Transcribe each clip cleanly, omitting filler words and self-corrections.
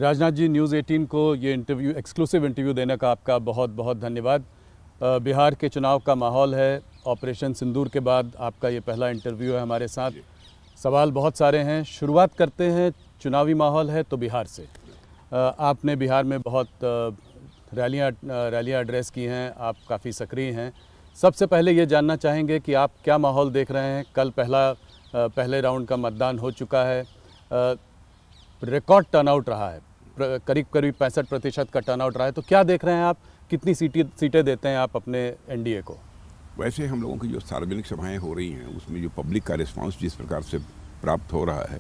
Rajnath ji, news 18 को ये interview, exclusive interview देने का आपका बहुत बहुत धन्यवाद। बिहार के चुनाव का माहौल है, ऑपरेशन सिंदूर के बाद आपका ये पहला इंटरव्यू है हमारे साथ। सवाल बहुत सारे हैं, शुरुआत करते हैं, चुनावी माहौल है तो बिहार से। आपने बिहार में बहुत रैलियाँ एड्रेस की हैं, आप काफ़ी सक्रिय हैं। सबसे पहले ये जानना चाहेंगे कि आप क्या माहौल देख रहे हैं। कल पहले राउंड का मतदान हो चुका है, रिकॉर्ड टर्नआउट रहा है, करीब 65% का टर्नआउट रहा है, तो क्या देख रहे हैं आप, कितनी सीटें देते हैं आप अपने एनडीए को? वैसे हम लोगों की जो सार्वजनिक सभाएं हो रही हैं उसमें जो पब्लिक का रिस्पांस जिस प्रकार से प्राप्त हो रहा है,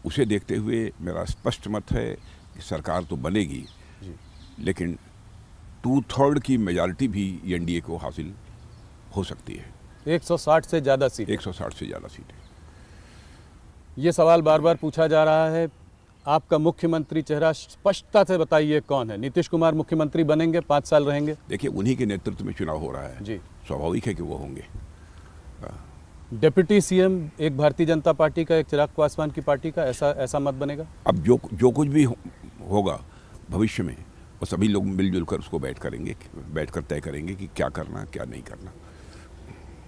उसे देखते हुए मेरा स्पष्ट मत है कि सरकार तो बनेगी, लेकिन 2/3 की मेजॉरिटी भी एनडीए को हासिल हो सकती है। 160 से ज़्यादा सीटें। 160 से ज़्यादा सीटें। ये सवाल बार बार पूछा जा रहा है, आपका मुख्यमंत्री चेहरा स्पष्टता से बताइए कौन है? नीतीश कुमार मुख्यमंत्री बनेंगे, 5 साल रहेंगे? देखिए, उन्हीं के नेतृत्व में चुनाव हो रहा है जी, स्वाभाविक है कि वो होंगे। डिप्टी सीएम एक भारतीय जनता पार्टी का, एक चिराग पासवान की पार्टी का, ऐसा मत बनेगा? अब जो कुछ भी होगा भविष्य में, वो सभी लोग मिलजुल कर उसको बैठकर तय करेंगे कि क्या करना क्या नहीं करना।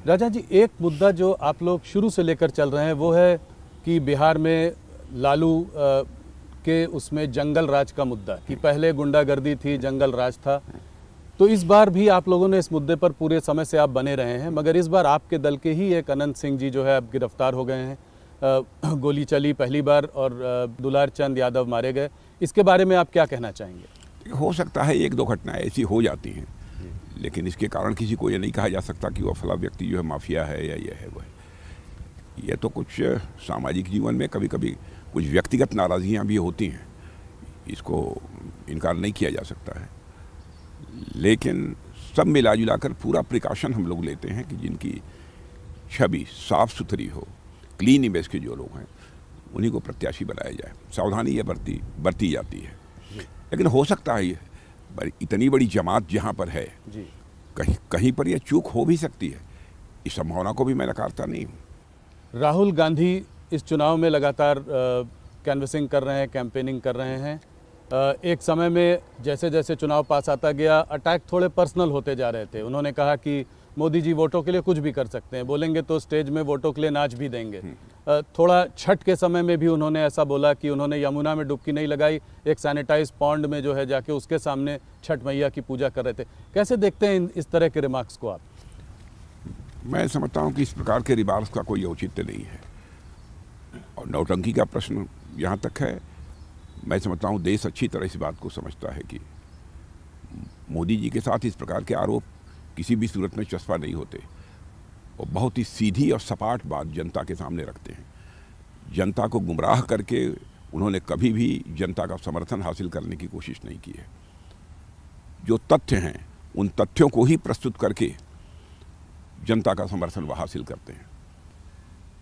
राजा जी, एक मुद्दा जो आप लोग शुरू से लेकर चल रहे हैं वो है कि बिहार में लालू के उसमें जंगल राज का मुद्दा, कि पहले गुंडागर्दी थी, जंगल राज था। तो इस बार भी आप लोगों ने इस मुद्दे पर पूरे समय से आप बने रहे हैं, मगर इस बार आपके दल के ही एक अनंत सिंह जी जो है अब गिरफ्तार हो गए हैं। गोली चली पहली बार और दुलार चंद यादव मारे गए। इसके बारे में आप क्या कहना चाहेंगे? हो सकता है 1-2 घटनाएं ऐसी हो जाती हैं, लेकिन इसके कारण किसी को ये नहीं कहा जा सकता कि वह फला व्यक्ति जो है माफिया है या ये है वह है। ये तो कुछ सामाजिक जीवन में कभी कभी कुछ व्यक्तिगत नाराज़गियाँ भी होती हैं, इसको इनकार नहीं किया जा सकता है, लेकिन सब मिला जुला कर पूरा प्रिकॉशन हम लोग लेते हैं कि जिनकी छवि साफ सुथरी हो, क्लीन इमेज के जो लोग हैं उन्हीं को प्रत्याशी बनाया जाए। सावधानी ये बरती जाती है, लेकिन हो सकता है ये इतनी बड़ी जमात जहाँ पर है, कहीं पर यह चूक हो भी सकती है। इस संभावना को भी मैं नकारता नहीं हूँ। राहुल गांधी इस चुनाव में लगातार कैनवसिंग कर रहे हैं, कैंपेनिंग कर रहे हैं। एक समय में जैसे जैसे चुनाव पास आता गया, अटैक थोड़े पर्सनल होते जा रहे थे। उन्होंने कहा कि मोदी जी वोटों के लिए कुछ भी कर सकते हैं, बोलेंगे तो स्टेज में वोटों के लिए नाच भी देंगे। थोड़ा छठ के समय में भी उन्होंने ऐसा बोला कि उन्होंने यमुना में डुबकी नहीं लगाई, एक सैनिटाइज पॉन्ड में जो है जाके उसके सामने छठ मैया की पूजा कर रहे थे। कैसे देखते हैं इस तरह के रिमार्क्स को आप? मैं समझता हूँ कि इस प्रकार के रिमार्क्स का कोई औचित्य नहीं है, और नौटंकी का प्रश्न यहाँ तक है। मैं समझता हूँ देश अच्छी तरह इस बात को समझता है कि मोदी जी के साथ इस प्रकार के आरोप किसी भी सूरत में चस्पा नहीं होते। वो बहुत ही सीधी और सपाट बात जनता के सामने रखते हैं। जनता को गुमराह करके उन्होंने कभी भी जनता का समर्थन हासिल करने की कोशिश नहीं की है। जो तथ्य हैं उन तथ्यों को ही प्रस्तुत करके जनता का समर्थन वह हासिल करते हैं।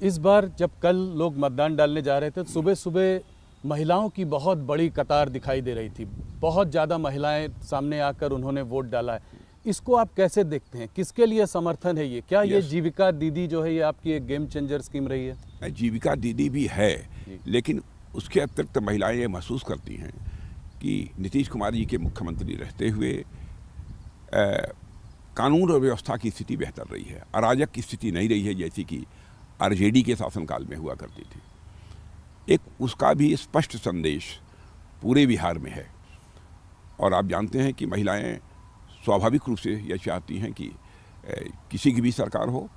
इस बार जब कल लोग मतदान डालने जा रहे थे, सुबह सुबह महिलाओं की बहुत बड़ी कतार दिखाई दे रही थी। बहुत ज़्यादा महिलाएं सामने आकर उन्होंने वोट डाला है। इसको आप कैसे देखते हैं? किसके लिए समर्थन है ये? क्या ये जीविका दीदी जो है ये आपकी एक गेम चेंजर स्कीम रही है? जीविका दीदी भी है, लेकिन उसके अतिरिक्त महिलाएं ये महसूस करती हैं कि नीतीश कुमार जी के मुख्यमंत्री रहते हुए कानून और व्यवस्था की स्थिति बेहतर रही है। अराजक की स्थिति नहीं रही है जैसी कि आरजेडी के शासनकाल में हुआ करती थी। एक उसका भी स्पष्ट संदेश पूरे बिहार में है, और आप जानते हैं कि महिलाएं स्वाभाविक रूप से यह चाहती हैं कि किसी की भी सरकार हो,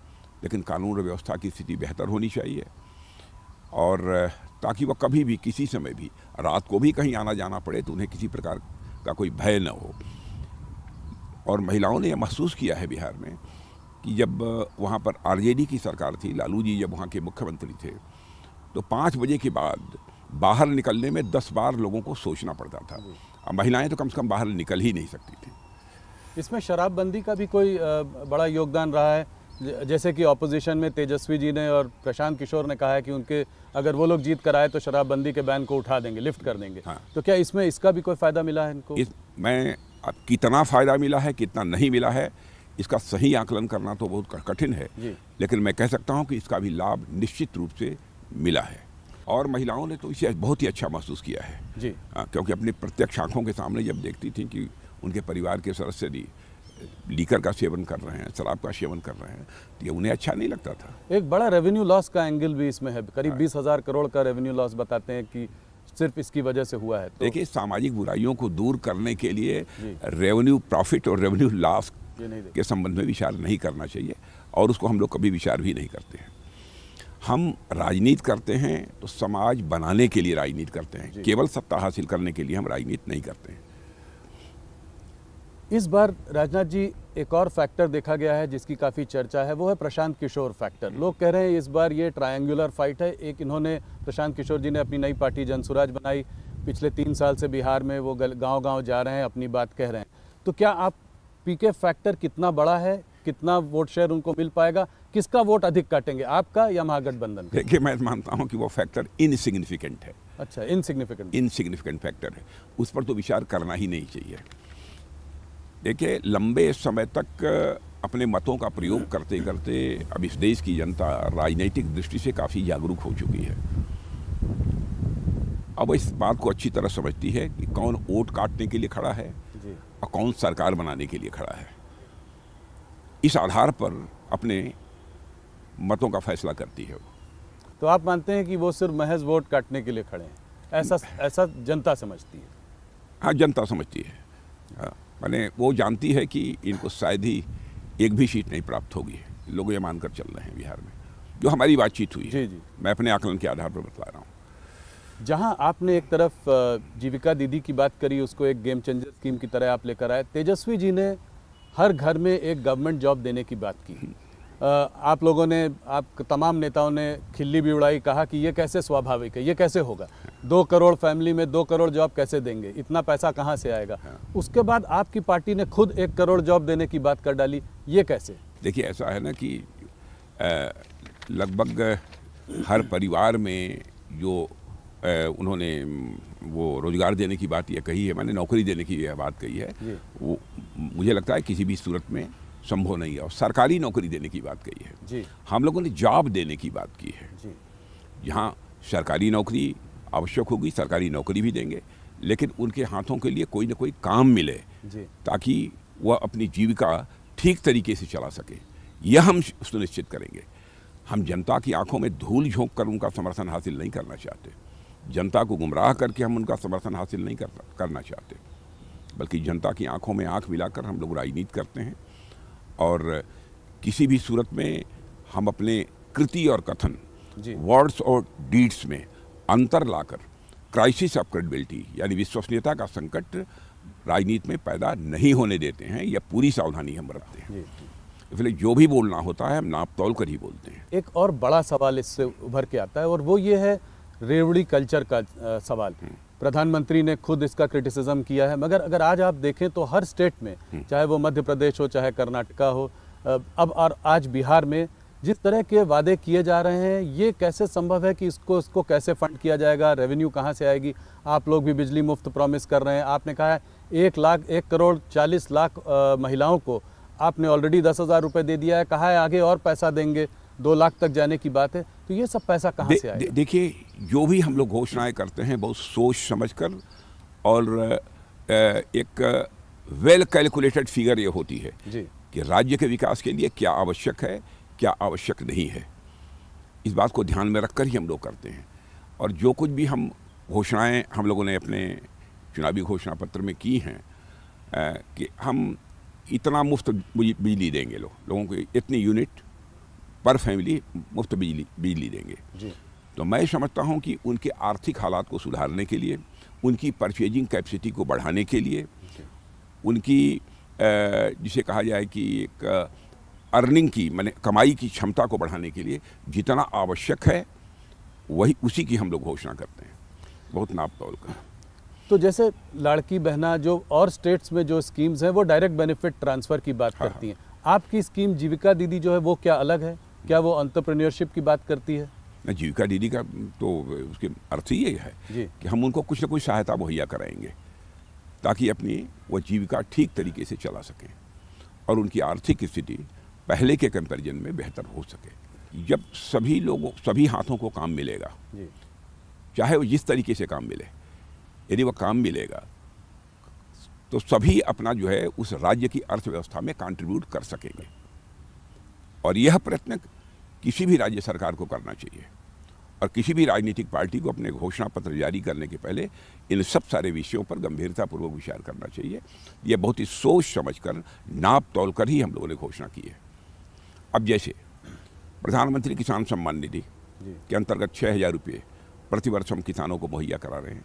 लेकिन कानून और व्यवस्था की स्थिति बेहतर होनी चाहिए, और ताकि वह कभी भी किसी समय भी रात को भी कहीं आना जाना पड़े तो उन्हें किसी प्रकार का कोई भय न हो। और महिलाओं ने यह महसूस किया है बिहार में कि जब वहाँ पर आरजेडी की सरकार थी, लालू जी जब वहाँ के मुख्यमंत्री थे, तो 5 बजे के बाद बाहर निकलने में 10 बार लोगों को सोचना पड़ता था। अब महिलाएं तो कम से कम बाहर निकल ही नहीं सकती थी। इसमें शराबबंदी का भी कोई बड़ा योगदान रहा है? जैसे कि ऑपोजिशन में तेजस्वी जी ने और प्रशांत किशोर ने कहा है कि उनके अगर वो लोग जीत कर आए तो शराबबंदी के बैन को उठा देंगे, लिफ्ट कर देंगे। हाँ। तो क्या इसमें इसका भी कोई फ़ायदा मिला है इनको? मैं कितना फ़ायदा मिला है, कितना नहीं मिला है, इसका सही आकलन करना तो बहुत कठिन है, लेकिन मैं कह सकता हूं कि इसका भी लाभ निश्चित रूप से मिला है। और महिलाओं ने तो इसे बहुत ही अच्छा महसूस किया है जी। क्योंकि अपनी प्रत्यक्ष आंखों के सामने जब देखती थी कि उनके परिवार के सदस्य भी लीकर का सेवन कर रहे हैं, शराब का सेवन कर रहे हैं, तो ये उन्हें अच्छा नहीं लगता था। एक बड़ा रेवेन्यू लॉस का एंगल भी इसमें है, करीब 20,000 करोड़ का रेवेन्यू लॉस बताते हैं कि सिर्फ इसकी वजह से हुआ है। तो देखिए, सामाजिक बुराइयों को दूर करने के लिए रेवेन्यू प्रॉफिट और रेवेन्यू लॉस के संबंध में विचार नहीं करना चाहिए, और उसको हम लोग कभी विचार भी नहीं करते हैं। हम राजनीति करते हैं तो समाज बनाने के लिए राजनीति करते हैं, केवल सत्ता हासिल करने के लिए हम राजनीति नहीं करते हैं। इस बार राजनाथ जी एक और फैक्टर देखा गया है जिसकी काफ़ी चर्चा है, वो है प्रशांत किशोर फैक्टर। लोग कह रहे हैं इस बार ये ट्रायंगुलर फाइट है। एक इन्होंने, प्रशांत किशोर जी ने अपनी नई पार्टी जनसुराज बनाई, पिछले 3 साल से बिहार में वो गांव-गांव जा रहे हैं, अपनी बात कह रहे हैं। तो क्या आप पीके फैक्टर कितना बड़ा है, कितना वोट शेयर उनको मिल पाएगा, किसका वोट अधिक काटेंगे, आपका या महागठबंधन का? देखिए, मैं मानता हूँ कि वो फैक्टर इनसिग्निफिकेंट है। अच्छा, इनसिग्निफिकेंट फैक्टर है, उस पर तो विचार करना ही नहीं चाहिए। देखिए, लंबे समय तक अपने मतों का प्रयोग करते करते अब इस देश की जनता राजनीतिक दृष्टि से काफ़ी जागरूक हो चुकी है। अब इस बात को अच्छी तरह समझती है कि कौन वोट काटने के लिए खड़ा है और कौन सरकार बनाने के लिए खड़ा है। इस आधार पर अपने मतों का फैसला करती है। तो आप मानते हैं कि वो सिर्फ महज वोट काटने के लिए खड़े हैं, ऐसा जनता समझती है? हाँ, जनता समझती है। हाँ, माने वो जानती है कि इनको शायद ही एक भी सीट नहीं प्राप्त होगी। लोग ये मानकर चल रहे हैं बिहार में, जो हमारी बातचीत हुई है। जी। मैं अपने आकलन के आधार पर बता रहा हूँ। जहां आपने एक तरफ जीविका दीदी की बात करी, उसको एक गेम चेंजर स्कीम की तरह आप लेकर आए, तेजस्वी जी ने हर घर में एक गवर्नमेंट जॉब देने की बात की। आप लोगों ने, आप तमाम नेताओं ने खिल्ली भी उड़ाई, कहा कि ये कैसे स्वाभाविक है, ये कैसे होगा, 2 करोड़ फैमिली में 2 करोड़ जॉब कैसे देंगे, इतना पैसा कहाँ से आएगा। उसके बाद आपकी पार्टी ने खुद 1 करोड़ जॉब देने की बात कर डाली, ये कैसे? देखिए, ऐसा है ना कि लगभग हर परिवार में जो उन्होंने वो रोजगार देने की बात ये कही है, मैंने नौकरी देने की यह बात कही है, वो मुझे लगता है किसी भी सूरत में संभव नहीं है। और सरकारी नौकरी देने की बात कही है जी। हम लोगों ने जॉब देने की बात की है जी। जहाँ सरकारी नौकरी आवश्यक होगी, सरकारी नौकरी भी देंगे, लेकिन उनके हाथों के लिए कोई ना कोई काम मिले जी, ताकि वह अपनी जीविका ठीक तरीके से चला सके। यह हम सुनिश्चित करेंगे। हम जनता की आंखों में धूल झोंक कर उनका समर्थन हासिल नहीं करना चाहते, जनता को गुमराह करके हम उनका समर्थन हासिल नहीं करना चाहते, बल्कि जनता की आंखों में आंख मिलाकर हम लोग राजनीति करते हैं। और किसी भी सूरत में हम अपने कृति और कथन, वर्ड्स और डीड्स में अंतर लाकर क्राइसिस ऑफ क्रेडिबिलिटी यानी विश्वसनीयता का संकट राजनीति में पैदा नहीं होने देते हैं। यह पूरी सावधानी हम बरतते हैं। इसलिए जो भी बोलना होता है हम नाप तौल कर ही बोलते हैं। एक और बड़ा सवाल इससे उभर के आता है और वो ये है रेवड़ी कल्चर का सवाल। प्रधानमंत्री ने खुद इसका क्रिटिसिज्म किया है, मगर अगर आज आप देखें तो हर स्टेट में, चाहे वो मध्य प्रदेश हो चाहे कर्नाटका हो, अब और आज बिहार में जिस तरह के वादे किए जा रहे हैं, ये कैसे संभव है कि इसको कैसे फंड किया जाएगा, रेवेन्यू कहाँ से आएगी? आप लोग भी बिजली मुफ्त प्रॉमिस कर रहे हैं। आपने कहा है 1 करोड़ 40 लाख महिलाओं को आपने ऑलरेडी 10,000 रुपये दे दिया है, कहा है आगे और पैसा देंगे, 2 लाख तक जाने की बात है। तो ये सब पैसा कहाँ से आएगा? देखिए, जो भी हम लोग घोषणाएं करते हैं बहुत सोच समझकर और एक वेल कैलकुलेटेड फिगर ये होती है जी कि राज्य के विकास के लिए क्या आवश्यक है, क्या आवश्यक नहीं है। इस बात को ध्यान में रखकर ही हम लोग करते हैं। और जो कुछ भी हम घोषणाएं हम लोगों ने अपने चुनावी घोषणा पत्र में की हैं कि हम इतना मुफ्त बिजली देंगे, लोगों को इतनी यूनिट पर फैमिली मुफ्त बिजली देंगे जी। तो मैं समझता हूं कि उनके आर्थिक हालात को सुधारने के लिए, उनकी परचेजिंग कैपेसिटी को बढ़ाने के लिए, उनकी जिसे कहा जाए कि एक अर्निंग की माने कमाई की क्षमता को बढ़ाने के लिए जितना आवश्यक है वही उसी की हम लोग घोषणा करते हैं, बहुत नाप तौल कर। तो जैसे लाड़की बहना जो और स्टेट्स में जो स्कीम्स हैं वो डायरेक्ट बेनिफिट ट्रांसफ़र की बात करती हैं, आपकी स्कीम जीविका दीदी जो है वो क्या अलग है? क्या वो एंटरप्रेन्योरशिप की बात करती है? न, जीविका दीदी का तो उसके अर्थ ही ये है कि हम उनको कुछ न कुछ सहायता मुहैया कराएंगे ताकि अपनी वो जीविका ठीक तरीके से चला सकें और उनकी आर्थिक स्थिति पहले के कंपैरिजन में बेहतर हो सके। जब सभी हाथों को काम मिलेगा चाहे वो जिस तरीके से काम मिले, यदि वह काम मिलेगा तो सभी अपना जो है उस राज्य की अर्थव्यवस्था में कंट्रीब्यूट कर सकेंगे। और यह प्रयत्न किसी भी राज्य सरकार को करना चाहिए और किसी भी राजनीतिक पार्टी को अपने घोषणा पत्र जारी करने के पहले इन सब सारे विषयों पर गंभीरतापूर्वक विचार करना चाहिए। यह बहुत ही सोच समझकर, नाप तोल कर ही हम लोगों ने घोषणा की है। अब जैसे प्रधानमंत्री किसान सम्मान निधि के अंतर्गत 6,000 रुपये प्रतिवर्ष हम किसानों को मुहैया करा रहे हैं।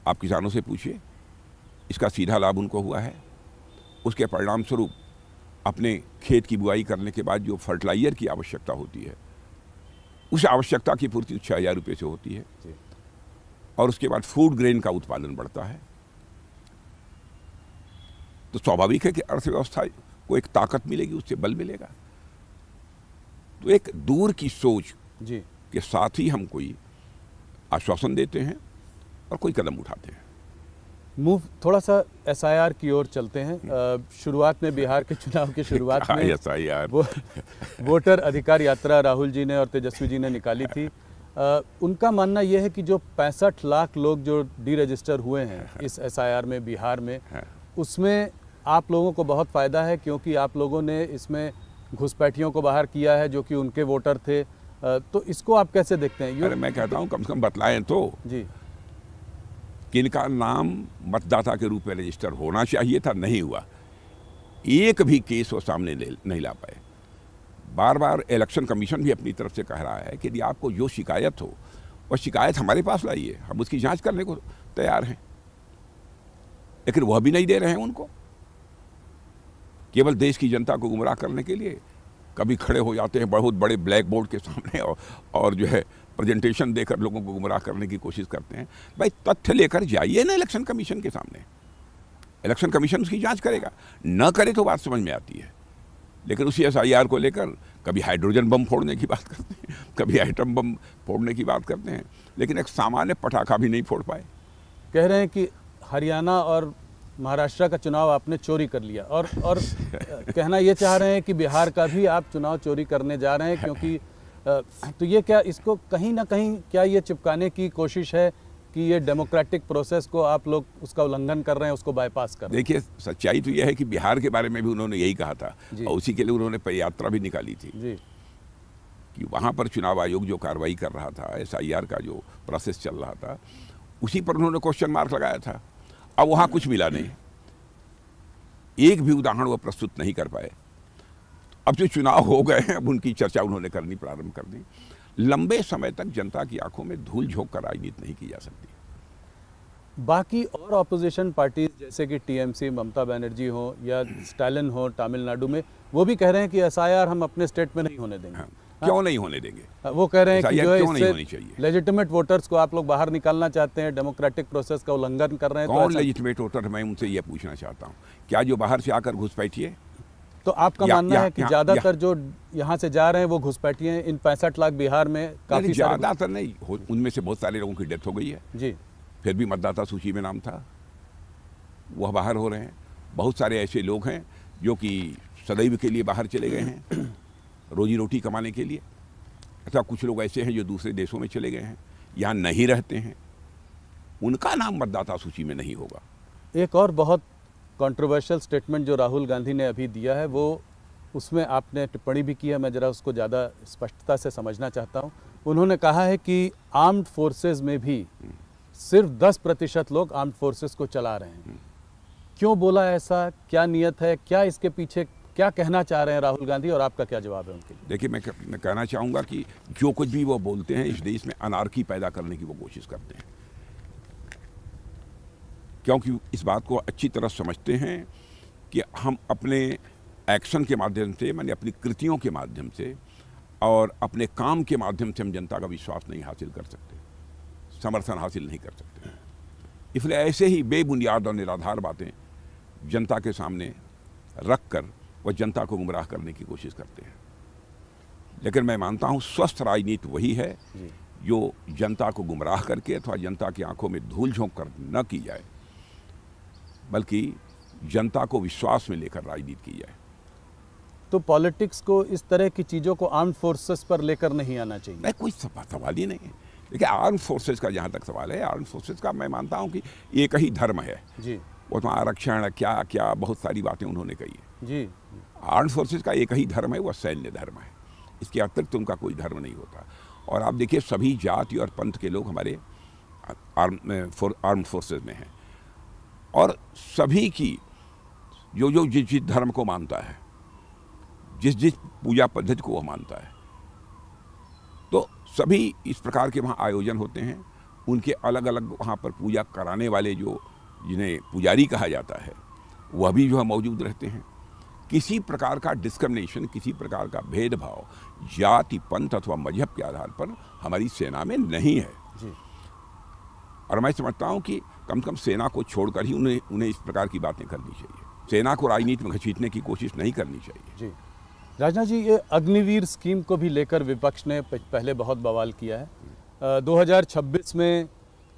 आप किसानों से पूछिए, इसका सीधा लाभ उनको हुआ है? उसके परिणाम स्वरूप अपने खेत की बुआई करने के बाद जो फर्टिलाइजर की आवश्यकता होती है, उस आवश्यकता की पूर्ति 6,000 रुपये से होती है। और उसके बाद फूड ग्रेन का उत्पादन बढ़ता है। तो स्वाभाविक है कि अर्थव्यवस्था को एक ताकत मिलेगी, उससे बल मिलेगा। तो एक दूर की सोच के साथ ही हम कोई आश्वासन देते हैं और कोई कदम उठाते हैं। मूव थोड़ा सा SIR की ओर चलते हैं। शुरुआत में बिहार के चुनाव की शुरुआत में SIR वोटर अधिकार यात्रा राहुल जी ने और तेजस्वी जी ने निकाली थी। उनका मानना यह है कि जो 65 लाख लोग जो डीरजिस्टर हुए हैं इस SIR में बिहार में, उसमें आप लोगों को बहुत फ़ायदा है, क्योंकि आप लोगों ने इसमें घुसपैठियों को बाहर किया है जो कि उनके वोटर थे। तो इसको आप कैसे देखते हैं? अरे मैं कहता हूँ कम से कम बतलाएं तो जी कि इनका नाम मतदाता के रूप में रजिस्टर होना चाहिए था, नहीं हुआ। एक भी केस वो सामने नहीं ला पाए। बार बार इलेक्शन कमीशन भी अपनी तरफ से कह रहा है कि यदि आपको जो शिकायत हो वह शिकायत हमारे पास लाइए, हम उसकी जांच करने को तैयार हैं। लेकिन वह भी नहीं दे रहे हैं उनको। केवल देश की जनता को गुमराह करने के लिए कभी खड़े हो जाते हैं बहुत बड़े ब्लैक बोर्ड के सामने और जो है प्रेजेंटेशन देकर लोगों को गुमराह करने की कोशिश करते हैं। भाई तथ्य लेकर जाइए ना इलेक्शन कमीशन के सामने, इलेक्शन कमीशन उसकी जांच करेगा। न करे तो बात समझ में आती है, लेकिन उसी SIR को लेकर कभी हाइड्रोजन बम फोड़ने की बात करते हैं, कभी एटम बम फोड़ने की बात करते हैं, लेकिन एक सामान्य पटाखा भी नहीं फोड़ पाए। कह रहे हैं कि हरियाणा और महाराष्ट्र का चुनाव आपने चोरी कर लिया और कहना ये चाह रहे हैं कि बिहार का भी आप चुनाव चोरी करने जा रहे हैं, क्योंकि तो ये क्या, इसको कहीं ना कहीं क्या ये चिपकाने की कोशिश है कि ये डेमोक्रेटिक प्रोसेस को आप लोग उसका उल्लंघन कर रहे हैं, उसको बाईपास कर रहे हैं? देखिए, सच्चाई तो यह है कि बिहार के बारे में भी उन्होंने यही कहा था और उसी के लिए उन्होंने पदयात्रा भी निकाली थी कि वहाँ पर चुनाव आयोग जो कार्रवाई कर रहा था, SIR का जो प्रोसेस चल रहा था, उसी पर उन्होंने क्वेश्चन मार्क लगाया था। अब वहाँ कुछ मिला नहीं, एक भी उदाहरण वो प्रस्तुत नहीं कर पाए। अब जो चुनाव हो गए हैं, अब उनकी चर्चा उन्होंने करनी प्रारंभ कर दी। लंबे समय तक जनता की आंखों में धूल झोंक कर राजनीति नहीं की जा सकती। बाकी और ऑपोजिशन पार्टीज जैसे कि TMC, ममता बनर्जी हो या स्टालिन हो तमिलनाडु में, वो भी कह रहे हैं कि SIR हम अपने स्टेट में नहीं होने देंगे। क्यों नहीं होने देंगे? वो कह रहे हैं कि जो है इससे लेजिटिमेट वोटर्स को आप लोग बाहर निकालना चाहते हैं, डेमोक्रेटिक प्रोसेस का उल्लंघन कर रहे हैं। कौन लेजिटिमेट वोटर? मैं उनसे ये पूछना चाहता हूँ, क्या जो बाहर से आकर घुसपैठिए? तो आपका मानना है कि ज्यादातर जो यहाँ से जा रहे हैं वो घुसपैठिए हैं? इन 65 लाख बिहार में काफी ज्यादातर नहीं, उनमें से बहुत सारे लोगों की डेथ हो गई है जी, फिर भी मतदाता सूची में नाम था, वह बाहर हो रहे हैं। बहुत सारे ऐसे लोग हैं जो कि सदैव के लिए बाहर चले गए हैं रोजी रोटी कमाने के लिए, अथवा कुछ लोग ऐसे हैं जो दूसरे देशों में चले गए हैं, यहाँ नहीं रहते हैं, उनका नाम मतदाता सूची में नहीं होगा। एक और बहुत कंट्रोवर्शियल स्टेटमेंट जो राहुल गांधी ने अभी दिया है, वो उसमें आपने टिप्पणी भी की है, मैं ज़रा उसको ज़्यादा स्पष्टता से समझना चाहता हूँ। उन्होंने कहा है कि आर्म्ड फोर्सेस में भी सिर्फ 10% लोग आर्म्ड फोर्सेस को चला रहे हैं। क्यों बोला ऐसा? क्या नियत है? क्या इसके पीछे क्या कहना चाह रहे हैं राहुल गांधी, और आपका क्या जवाब है उनके लिए? देखिए, मैं कहना चाहूँगा कि जो कुछ भी वो बोलते हैं, इस देश में अनार्की पैदा करने की वो कोशिश करते हैं, क्योंकि इस बात को अच्छी तरह समझते हैं कि हम अपने एक्शन के माध्यम से, माने अपनी कृतियों के माध्यम से और अपने काम के माध्यम से हम जनता का विश्वास नहीं हासिल कर सकते, समर्थन हासिल नहीं कर सकते। इसलिए ऐसे ही बेबुनियाद और निराधार बातें जनता के सामने रख कर वह जनता को गुमराह करने की कोशिश करते हैं। लेकिन मैं मानता हूँ स्वस्थ राजनीति वही है जो जनता को गुमराह करके अथवा जनता की आंखों में धूल झोंक कर न की जाए, बल्कि जनता को विश्वास में लेकर राजनीति की जाए। तो पॉलिटिक्स को इस तरह की चीज़ों को आर्म्ड फोर्सेस पर लेकर नहीं आना चाहिए? नहीं, कोई सवाल ही नहीं है। देखिए आर्म फोर्सेस का जहाँ तक सवाल है, आर्म फोर्सेस का मैं मानता हूँ कि एक ही धर्म है जी। वो तो आरक्षण क्या क्या बहुत सारी बातें उन्होंने कही है जी। आर्म फोर्सेस का एक ही धर्म है, वह सैन्य धर्म है, इसके अतिरिक्त उनका कोई धर्म नहीं होता। और आप देखिए सभी जाति और पंथ के लोग हमारे आर्म फोर्सेस में हैं और सभी की जो जिस धर्म को मानता है, जिस पूजा पद्धति को वह मानता है, तो सभी इस प्रकार के वहाँ आयोजन होते हैं। उनके अलग अलग वहाँ पर पूजा कराने वाले जो जिन्हें पुजारी कहा जाता है वह भी जो है मौजूद रहते हैं। किसी प्रकार का डिस्क्रिमिनेशन, किसी प्रकार का भेदभाव जाति पंथ अथवा मजहब के आधार पर हमारी सेना में नहीं है जी। और मैं समझता हूँ कि कम से कम सेना को छोड़कर ही उन्हें इस प्रकार की बातें करनी चाहिए। सेना को राजनीति में घसीटने की कोशिश नहीं करनी चाहिए जी। राजनाथ जी, ये अग्निवीर स्कीम को भी लेकर विपक्ष ने पहले बहुत बवाल किया है। 2026 में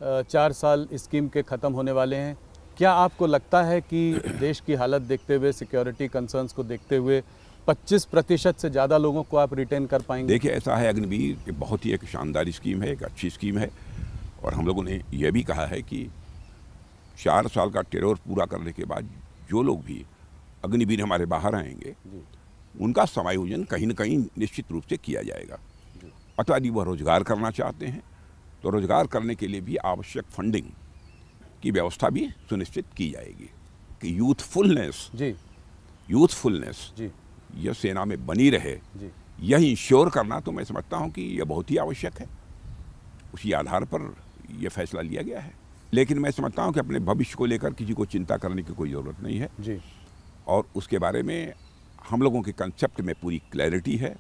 4 साल स्कीम के ख़त्म होने वाले हैं। क्या आपको लगता है कि देश की हालत देखते हुए, सिक्योरिटी कंसर्न्स को देखते हुए 25% से ज़्यादा लोगों को आप रिटेन कर पाएंगे? देखिए ऐसा है, अग्निवीर बहुत ही एक शानदार स्कीम है, एक अच्छी स्कीम है और हम लोगों ने यह भी कहा है कि 4 साल का टेरोर पूरा करने के बाद जो लोग भी अग्निवीर हमारे बाहर आएंगे उनका समायोजन कहीं न कहीं निश्चित रूप से किया जाएगा। अथवा यदि वह रोजगार करना चाहते हैं तो रोजगार करने के लिए भी आवश्यक फंडिंग की व्यवस्था भी सुनिश्चित की जाएगी कि यूथफुलनेस यह सेना में बनी रहे, यह इंश्योर करना तो मैं समझता हूं कि यह बहुत ही आवश्यक है। उसी आधार पर यह फैसला लिया गया है। लेकिन मैं समझता हूं कि अपने भविष्य को लेकर किसी को चिंता करने की कोई ज़रूरत नहीं है जी। और उसके बारे में हम लोगों के कंसेप्ट में पूरी क्लैरिटी है।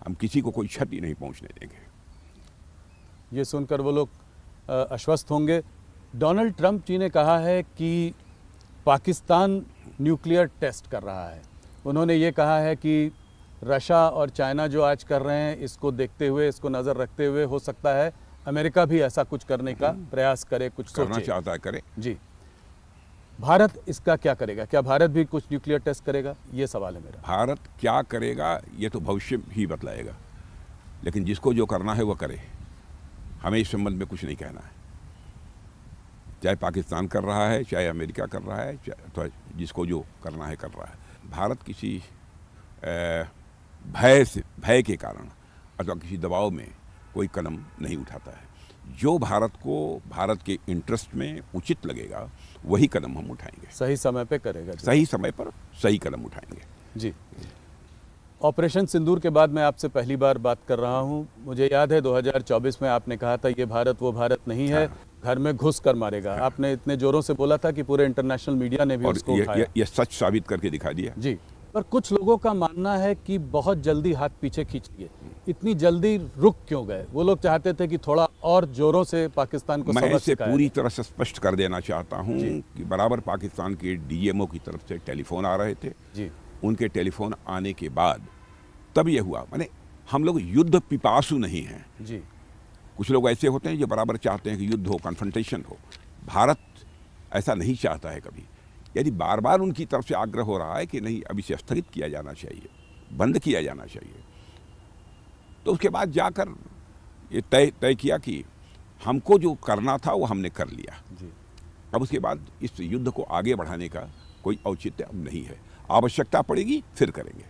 हम किसी को कोई क्षति नहीं पहुंचने देंगे। ये सुनकर वो लोग आश्वस्त होंगे। डोनाल्ड ट्रंप जी ने कहा है कि पाकिस्तान न्यूक्लियर टेस्ट कर रहा है। उन्होंने ये कहा है कि रशिया और चाइना जो आज कर रहे हैं, इसको देखते हुए, इसको नज़र रखते हुए हो सकता है अमेरिका भी ऐसा कुछ करने का प्रयास करे, कुछ करना सोचे। चाहता है करे जी। भारत इसका क्या करेगा? क्या भारत भी कुछ न्यूक्लियर टेस्ट करेगा? ये सवाल है मेरा। भारत क्या करेगा ये तो भविष्य ही बतलाएगा, लेकिन जिसको जो करना है वो करे। हमें इस संबंध में कुछ नहीं कहना है। चाहे पाकिस्तान कर रहा है, चाहे अमेरिका कर रहा है, तो जिसको जो करना है कर रहा है। भारत किसी भय के कारण अथवा किसी दबाव में कोई कदम नहीं उठाता है। जो भारत को भारत के इंटरेस्ट में उचित लगेगा वही कदम हम उठाएंगे। सही समय पे करेगा। सही समय पर सही कदम उठाएंगे। जी। ऑपरेशन सिंदूर के बाद मैं आपसे पहली बार बात कर रहा हूं। मुझे याद है 2024 में आपने कहा था ये भारत वो भारत नहीं है, घर में घुस कर मारेगा। आपने इतने जोरों से बोला था कि पूरे इंटरनेशनल मीडिया ने भी उसको उठाया। ये सच साबित करके दिखा दिया। जी। पर कुछ लोगों का मानना है कि बहुत जल्दी हाथ पीछे खींच लिए। इतनी जल्दी रुक क्यों गए? वो लोग चाहते थे कि थोड़ा और जोरों से पाकिस्तान को मैं इसे पूरी तरह से स्पष्ट कर देना चाहता हूं कि बराबर पाकिस्तान के डीएमओ की तरफ से टेलीफोन आ रहे थे जी। उनके टेलीफोन आने के बाद तब ये हुआ। माने हम लोग युद्ध पिपासु नहीं हैं जी। कुछ लोग ऐसे होते हैं जो बराबर चाहते हैं कि युद्ध हो, कन्फ्रंटेशन हो। भारत ऐसा नहीं चाहता है कभी। यदि बार बार उनकी तरफ से आग्रह हो रहा है कि नहीं अब इसे स्थगित किया जाना चाहिए, बंद किया जाना चाहिए, तो उसके बाद जाकर ये तय किया कि हमको जो करना था वो हमने कर लिया जी। अब उसके बाद इस युद्ध को आगे बढ़ाने का कोई औचित्य अब नहीं है। आवश्यकता पड़ेगी फिर करेंगे।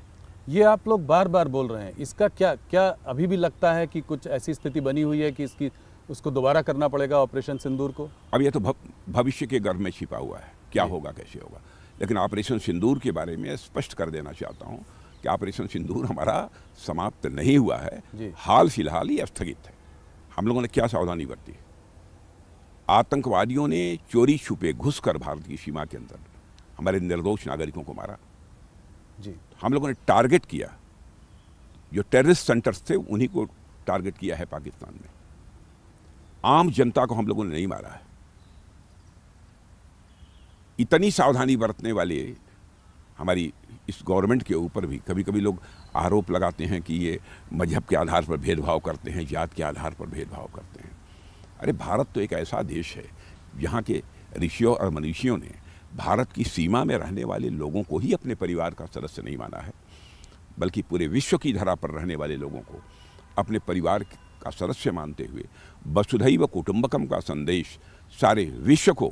ये आप लोग बार बार बोल रहे हैं, इसका क्या अभी भी लगता है कि कुछ ऐसी स्थिति बनी हुई है कि उसको दोबारा करना पड़ेगा ऑपरेशन सिंदूर को? अब ये तो भविष्य के गर्भ में छिपा हुआ है, क्या होगा कैसे होगा। लेकिन ऑपरेशन सिंदूर के बारे में स्पष्ट कर देना चाहता हूँ कि ऑपरेशन सिंदूर हमारा समाप्त नहीं हुआ है, हाल फिलहाल ही स्थगित है। हम लोगों ने क्या सावधानी बरती? आतंकवादियों ने चोरी छुपे घुसकर भारत की सीमा के अंदर हमारे निर्दोष नागरिकों को मारा जी। हम लोगों ने टारगेट किया, जो टेररिस्ट सेंटर्स थे उन्हीं को टारगेट किया है पाकिस्तान में। आम जनता को हम लोगों ने नहीं मारा है। इतनी सावधानी बरतने वाले हमारी इस गवर्नमेंट के ऊपर भी कभी कभी लोग आरोप लगाते हैं कि ये मजहब के आधार पर भेदभाव करते हैं, जात के आधार पर भेदभाव करते हैं। अरे भारत तो एक ऐसा देश है जहाँ के ऋषियों और मनीषियों ने भारत की सीमा में रहने वाले लोगों को ही अपने परिवार का सदस्य नहीं माना है, बल्कि पूरे विश्व की धरा पर रहने वाले लोगों को अपने परिवार का सदस्य मानते हुए वसुधैव कुटुंबकम का संदेश सारे विश्व को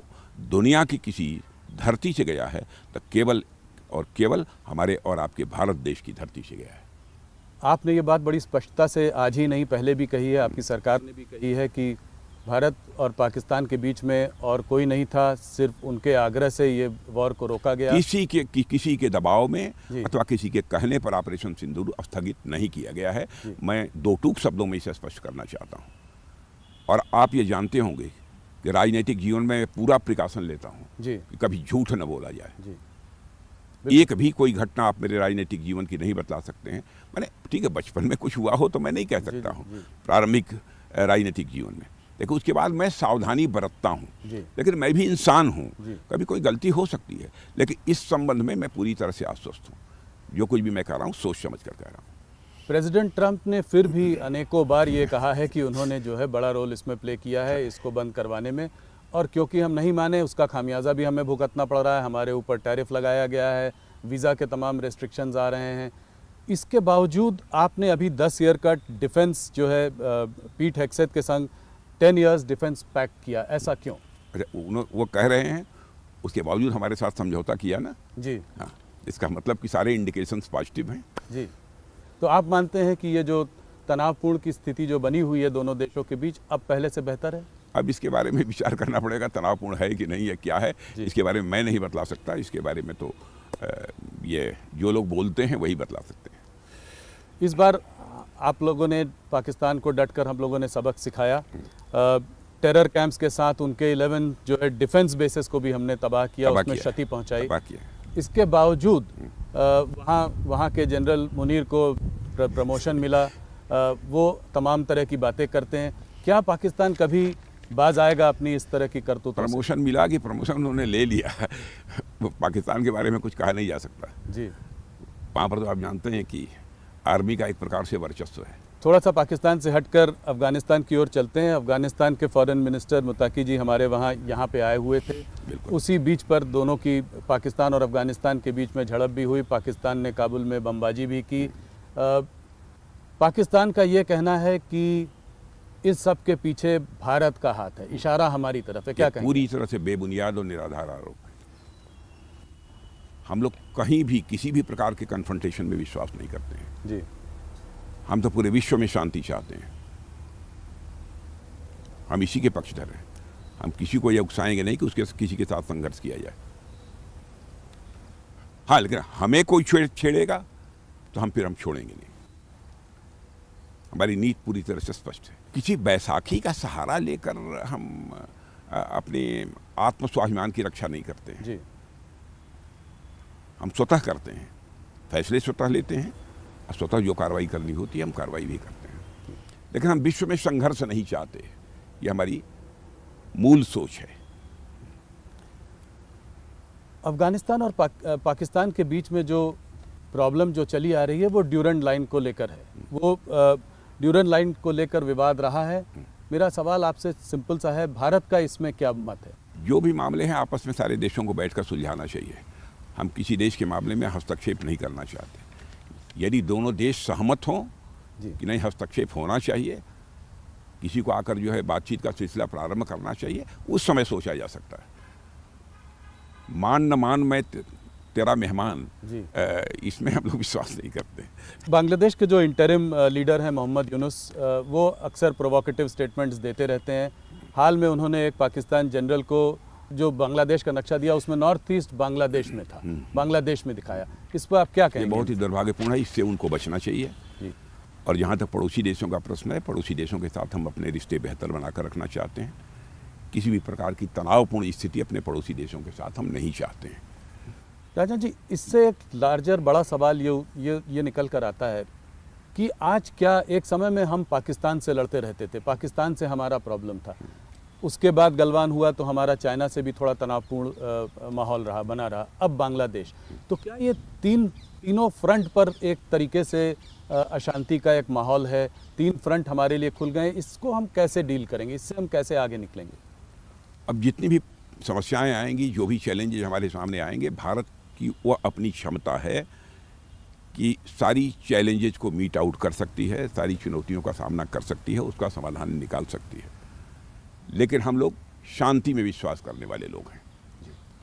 दुनिया की किसी धरती से गया है तो केवल और केवल हमारे और आपके भारत देश की धरती से गया है। आपने ये बात बड़ी स्पष्टता से आज ही नहीं पहले भी कही है, आपकी सरकार ने भी कही है कि भारत और पाकिस्तान के बीच में और कोई नहीं था, सिर्फ उनके आग्रह से ये वॉर को रोका गया। किसी के दबाव में अथवा किसी के कहने पर ऑपरेशन सिंदूर स्थगित नहीं किया गया है। मैं दो टूक शब्दों में इसे स्पष्ट करना चाहता हूँ। और आप ये जानते होंगे कि राजनीतिक जीवन में पूरा प्रिकॉशन लेता हूँ कि कभी झूठ न बोला जाए। एक भी कोई घटना आप मेरे राजनीतिक जीवन की नहीं बतला सकते हैं। मैंने ठीक है, बचपन में कुछ हुआ हो तो मैं नहीं कह सकता हूँ, प्रारंभिक राजनीतिक जीवन में। देखो उसके बाद मैं सावधानी बरतता हूँ, लेकिन मैं भी इंसान हूँ, कभी कोई गलती हो सकती है। लेकिन इस संबंध में मैं पूरी तरह से आश्वस्त हूँ। जो कुछ भी मैं कह रहा हूँ सोच समझ कर कह रहा हूँ। प्रेसिडेंट ट्रंप ने फिर भी अनेकों बार ये कहा है कि उन्होंने जो है बड़ा रोल इसमें प्ले किया है इसको बंद करवाने में, और क्योंकि हम नहीं माने उसका खामियाजा भी हमें भुगतना पड़ रहा है। हमारे ऊपर टैरिफ लगाया गया है, वीज़ा के तमाम रेस्ट्रिक्शंस आ रहे हैं। इसके बावजूद आपने अभी 10 ईयर का डिफेंस जो है पीट हेग्सेथ के संग 10 इयर्स डिफेंस पैक्ट किया, ऐसा क्यों? वो कह रहे हैं उसके बावजूद हमारे साथ समझौता किया ना जी। हाँ, इसका मतलब कि सारे इंडिकेशंस पॉजिटिव हैं जी। तो आप मानते हैं कि ये जो तनावपूर्ण की स्थिति जो बनी हुई है दोनों देशों के बीच अब पहले से बेहतर है? अब इसके बारे में विचार करना पड़ेगा, तनावपूर्ण है कि नहीं है, क्या है, इसके बारे में मैं नहीं बतला सकता। इसके बारे में तो ये जो लोग बोलते हैं वही बतला सकते हैं। इस बार आप लोगों ने पाकिस्तान को डटकर हम लोगों ने सबक सिखाया। टेरर कैंप्स के साथ उनके 11 जो है डिफेंस बेसिस को भी हमने तबाह किया, उसमें क्षति पहुंचाई। इसके बावजूद वहाँ के जनरल मुनीर को प्रमोशन मिला। वो तमाम तरह की बातें करते हैं। क्या पाकिस्तान कभी बाज आएगा अपनी इस तरह की करतूतों से? प्रमोशन मिला कि प्रमोशन उन्होंने ले लिया पाकिस्तान के बारे में कुछ कहा नहीं जा सकता जी। वहाँ पर तो आप जानते हैं कि आर्मी का एक प्रकार से वर्चस्व है। थोड़ा सा पाकिस्तान से हटकर अफगानिस्तान की ओर चलते हैं। अफगानिस्तान के फॉरेन मिनिस्टर मुताकी जी हमारे यहाँ पे आए हुए थे। उसी बीच पर दोनों की पाकिस्तान और अफगानिस्तान के बीच में झड़प भी हुई। पाकिस्तान ने काबुल में बमबाजी भी की। पाकिस्तान का ये कहना है कि इस सब के पीछे भारत का हाथ है, इशारा हमारी तरफ है। क्या कहेंगे? पूरी तरह से बेबुनियाद और निराधार आरोप है। हम लोग कहीं भी किसी भी प्रकार के कन्फ्रंटेशन में विश्वास नहीं करते हैं जी। हम तो पूरे विश्व में शांति चाहते हैं। हम इसी के पक्षधर हैं। हम किसी को ये उकसाएंगे नहीं कि उसके किसी के साथ संघर्ष किया जाए। हाँ, लेकिन हमें कोई छेड़ेगा तो हम छोड़ेंगे नहीं। हमारी नीति पूरी तरह से स्पष्ट है। किसी बैसाखी का सहारा लेकर हम अपने आत्मस्वाभिमान की रक्षा नहीं करते हैं जी। हम स्वतः करते हैं, फैसले स्वतः लेते हैं, और स्वतः जो कार्रवाई करनी होती है हम कार्रवाई भी करते हैं। लेकिन हम विश्व में संघर्ष नहीं चाहते, ये हमारी मूल सोच है। अफगानिस्तान और पाकिस्तान के बीच में जो प्रॉब्लम जो चली आ रही है वो ड्यूरेंट लाइन को लेकर है। वो ड्यूरेंट लाइन को लेकर विवाद रहा है। मेरा सवाल आपसे सिंपल सा है, भारत का इसमें क्या मत है? जो भी मामले हैं आपस में सारे देशों को बैठकर सुलझाना चाहिए। हम किसी देश के मामले में हस्तक्षेप नहीं करना चाहते। यदि दोनों देश सहमत हों कि नहीं हस्तक्षेप होना चाहिए, किसी को आकर जो है बातचीत का सिलसिला प्रारंभ करना चाहिए, उस समय सोचा जा सकता है। मान न मान मैं तेरा मेहमान, इसमें हम लोग विश्वास नहीं करते। बांग्लादेश के जो इंटरिम लीडर हैं मोहम्मद यूनुस, वो अक्सर प्रोवोकेटिव स्टेटमेंट्स देते रहते हैं। हाल में उन्होंने एक पाकिस्तान जनरल को जो बांग्लादेश का नक्शा दिया उसमें नॉर्थ ईस्ट बांग्लादेश में था, बांग्लादेश में दिखाया। इस पर आप क्या कहेंगे? बहुत ही दुर्भाग्यपूर्ण है, इससे उनको बचना चाहिए। और जहाँ तक पड़ोसी देशों का प्रश्न है, पड़ोसी देशों के साथ हम अपने रिश्ते बेहतर बनाकर रखना चाहते हैं। किसी भी प्रकार की तनावपूर्ण स्थिति अपने पड़ोसी देशों के साथ हम नहीं चाहते हैं। राजन जी, इससे एक लार्जर बड़ा सवाल ये निकल कर आता है कि आज क्या एक समय में हम पाकिस्तान से लड़ते रहते थे, पाकिस्तान से हमारा प्रॉब्लम था। उसके बाद गलवान हुआ तो हमारा चाइना से भी थोड़ा तनावपूर्ण माहौल बना रहा। अब बांग्लादेश, तो क्या ये तीनों फ्रंट पर एक तरीके से अशांति का एक माहौल है? 3 फ्रंट हमारे लिए खुल गए। इसको हम कैसे डील करेंगे? इससे हम कैसे आगे निकलेंगे? अब जितनी भी समस्याएं आएंगी, जो भी चैलेंजेस हमारे सामने आएंगे, भारत की वो अपनी क्षमता है कि सारी चैलेंजेज को मीट आउट कर सकती है, सारी चुनौतियों का सामना कर सकती है, उसका समाधान निकाल सकती है। लेकिन हम लोग शांति में विश्वास करने वाले लोग हैं,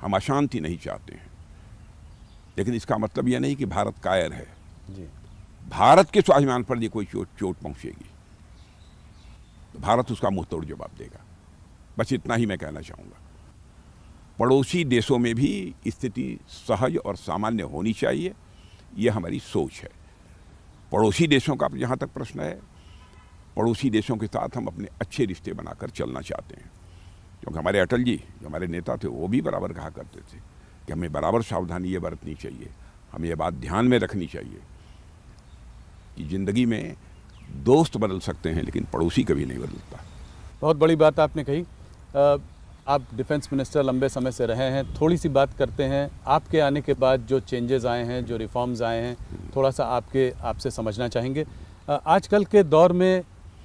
हम अशांति नहीं चाहते हैं। लेकिन इसका मतलब यह नहीं कि भारत कायर है। भारत के स्वाभिमान पर यदि कोई चोट पहुंचेगी तो भारत उसका मुंह तोड़ जवाब देगा। बस इतना ही मैं कहना चाहूँगा। पड़ोसी देशों में भी स्थिति सहज और सामान्य होनी चाहिए, यह हमारी सोच है। पड़ोसी देशों का जहाँ तक प्रश्न है, पड़ोसी देशों के साथ हम अपने अच्छे रिश्ते बनाकर चलना चाहते हैं। क्योंकि हमारे अटल जी जो हमारे नेता थे वो भी बराबर कहा करते थे कि हमें बराबर सावधानी ये बरतनी चाहिए, हमें ये बात ध्यान में रखनी चाहिए कि ज़िंदगी में दोस्त बदल सकते हैं लेकिन पड़ोसी कभी नहीं बदलता। बहुत बड़ी बात आपने कही। आप डिफेंस मिनिस्टर लंबे समय से रहे हैं, थोड़ी सी बात करते हैं आपके आने के बाद जो चेंजेस आए हैं, जो रिफॉर्म्स आए हैं, थोड़ा सा आपसे समझना चाहेंगे। आजकल के दौर में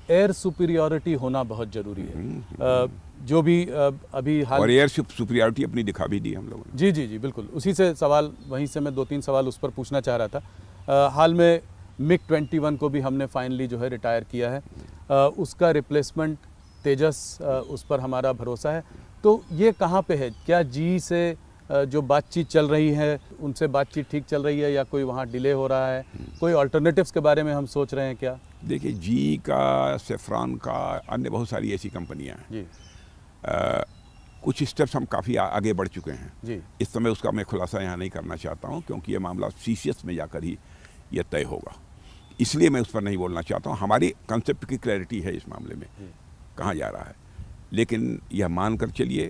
एयर सुपीरियॉरिटी होना बहुत ज़रूरी है। जो भी अभी हाल और एयर सुपीरियॉरिटी अपनी दिखा भी दी हम लोगों ने। जी जी जी बिल्कुल, उसी से सवाल, वहीं से मैं 2-3 सवाल उस पर पूछना चाह रहा था। हाल में MiG-21 को भी हमने फाइनली जो है रिटायर किया है। उसका रिप्लेसमेंट तेजस, उस पर हमारा भरोसा है। तो ये कहाँ पे है? क्या जी से जो बातचीत चल रही है उनसे बातचीत ठीक चल रही है या कोई वहाँ डिले हो रहा है? कोई अल्टरनेटिव्स के बारे में हम सोच रहे हैं क्या? देखिए, जी का, सेफ्रॉन का, अन्य बहुत सारी ऐसी कंपनियां हैं जी। कुछ स्टेप्स हम काफ़ी आगे बढ़ चुके हैं जी। इस समय उसका मैं खुलासा यहाँ नहीं करना चाहता हूँ क्योंकि ये मामला CCS में जाकर ही ये तय होगा, इसलिए मैं उस पर नहीं बोलना चाहता हूँ। हमारी कंसेप्ट की क्लैरिटी है इस मामले में कहाँ जा रहा है, लेकिन यह मानकर चलिए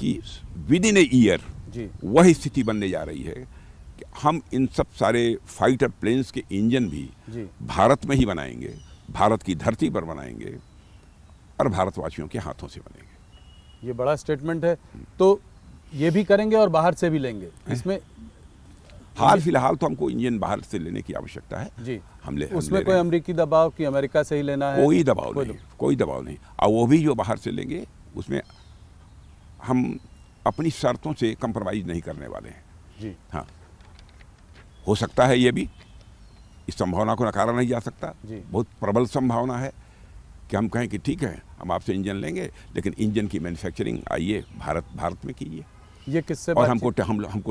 कि विद इन ए ईयर वह स्थिति बनने जा रही है कि हम इन सब सारे फाइटर प्लेन्स के इंजन भी भारत में ही बनाएंगे, भारत की धरती पर बनाएंगे और भारतवासियों के हाथों से बनेंगे। ये बड़ा स्टेटमेंट है। तो ये भी करेंगे और बाहर से भी लेंगे? इसमें हाल फिलहाल तो हमको इंजन बाहर से लेने की आवश्यकता है जी। उसमें कोई अमेरिकी दबाव कि अमेरिका से ही लेना है? कोई दबाव नहीं। और वो भी जो बाहर से लेंगे उसमें हम अपनी शर्तों से कंप्रोमाइज नहीं करने वाले हैं जी। हाँ, हो सकता है ये भी, इस संभावना को नकारा नहीं जा सकता। बहुत प्रबल संभावना है कि हम कहें कि ठीक है, हम आपसे इंजन लेंगे लेकिन इंजन की मैन्युफैक्चरिंग आइए भारत में कीजिए। ये किससे और हमको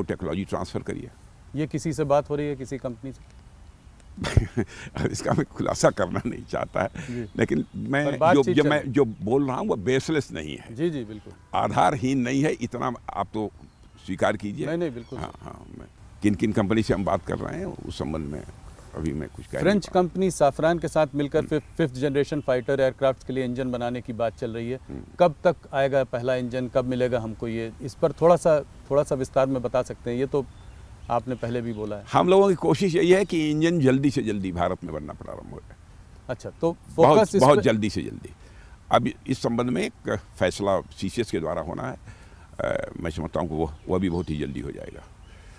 टेक्नोलॉजी ट्रांसफ़र करिए। ये किसी से बात हो रही है, किसी कंपनी से? इसका मैं खुलासा करना नहीं चाहता है, लेकिन मैं जो बोल रहा हूँ वो बेसलेस नहीं है। जी जी बिल्कुल, आधारहीन नहीं है, इतना आप तो स्वीकार कीजिए। नहीं बिल्कुल। हाँ, किन किन कंपनी से हम बात कर रहे हैं उस संबंध में अभी मैं कुछ कह। फ्रेंच कंपनी साफरान के साथ मिलकर 5th जनरेशन फाइटर एयरक्राफ्ट के लिए इंजन बनाने की बात चल रही है। कब तक आएगा पहला इंजन, कब मिलेगा हमको? ये इस पर थोड़ा सा विस्तार में बता सकते हैं? ये तो आपने पहले भी बोला है। हम लोगों की कोशिश यही है कि इंजन जल्दी से जल्दी भारत में बनना प्रारंभ हो जाए। अच्छा, तो फोकस बहुत जल्दी से जल्दी। अब इस संबंध में एक फैसला CCS के द्वारा होना है। मैं समझता हूँ कि वह भी बहुत ही जल्दी हो जाएगा।